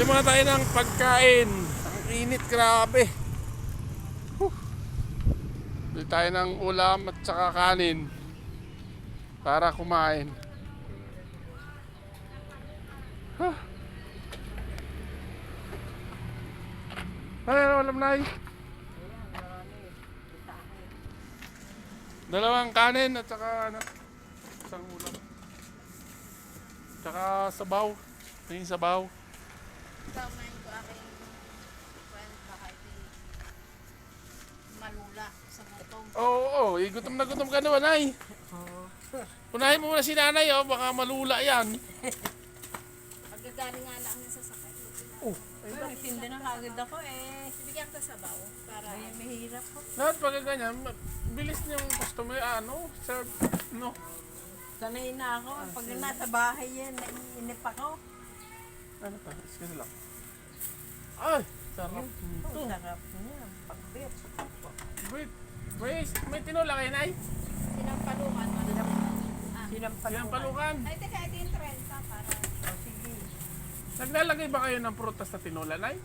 Bili muna tayo ng pagkain. Ang init, grabe. Bili tayo ng ulam at saka kanin para kumain. Ano ulam na eh? Dalawang kanin at saka ano, isang ulam. Tsaka sabaw. Yung sabaw. Kaunahin ko aking friend baka malula sa gutom. Oo, gutom na gutom ka naman ay. Unahin mo muna si nanay, oh, baka malula yan. Pagkagaling nga lang sa sakay. Ay, tindi na kagad ako eh. Bibigyan ko sabaw para Ay, mahirap po. Lahat pag ganyan, bilis niyong customer, serve, no? Sanay na ako. Pag nasa bahay yan, naiinip ako. Ano pa? Excuse lang. Ay, sarap. Ang sarap niya. Pagbit. Wait, may tinola kayo, nay? sinampalukan. Sinampalukan. Sinampalukan. Ay, teka, ito yung 30 para O, sige. Naglalagay ba kayo ng prutas sa tinola, nay?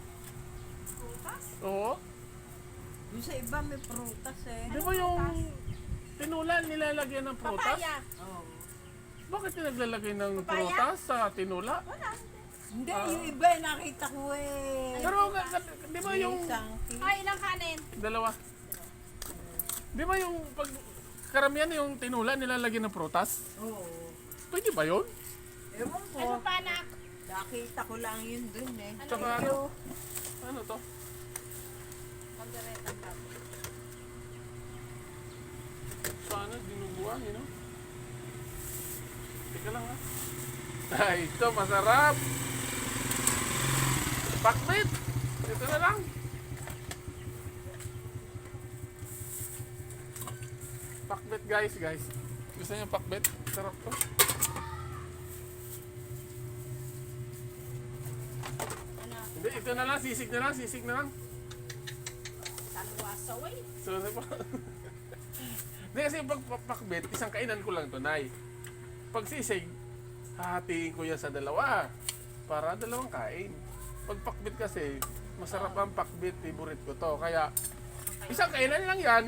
prutas. Oo. Yung sa iba may prutas eh. Di ba yung tinola nilalagyan ng prutas? Papaya. Oh. Bakit yung naglalagay ng Papaya? prutas sa tinola? Wala. Hindi, yung iba nakita ko eh. Pero, di ba yung Isang Ay, ilang kanin? dalawa? Di ba yung pag karamihan yung tinola nilalagyan ng prutas? Oo. Pwede ba yun? Ewan ko. Ano pa, anak? Nakita ko lang yun dun eh. Ano Tsaka yun? ano? Ano to? Magdaretang pa. Sana dinuguan, you know? Teka lang ha. Ay, ito masarap. Pakbit. Ito na lang. Pakbit guys. Gusto niyo pakbit? Sarap to. Ano? Hindi, ito na lang. Sisig na lang. Talwasaway. Sorry po. Hindi kasi pag pakbit, isang kainan ko lang to, nay. Pag sisig, hahatiin ko yan sa dalawa. Para dalawang kain. Pag pakbit kasi, masarap ang pakbit. Favorite ko to. Kaya, isang kainan lang yan.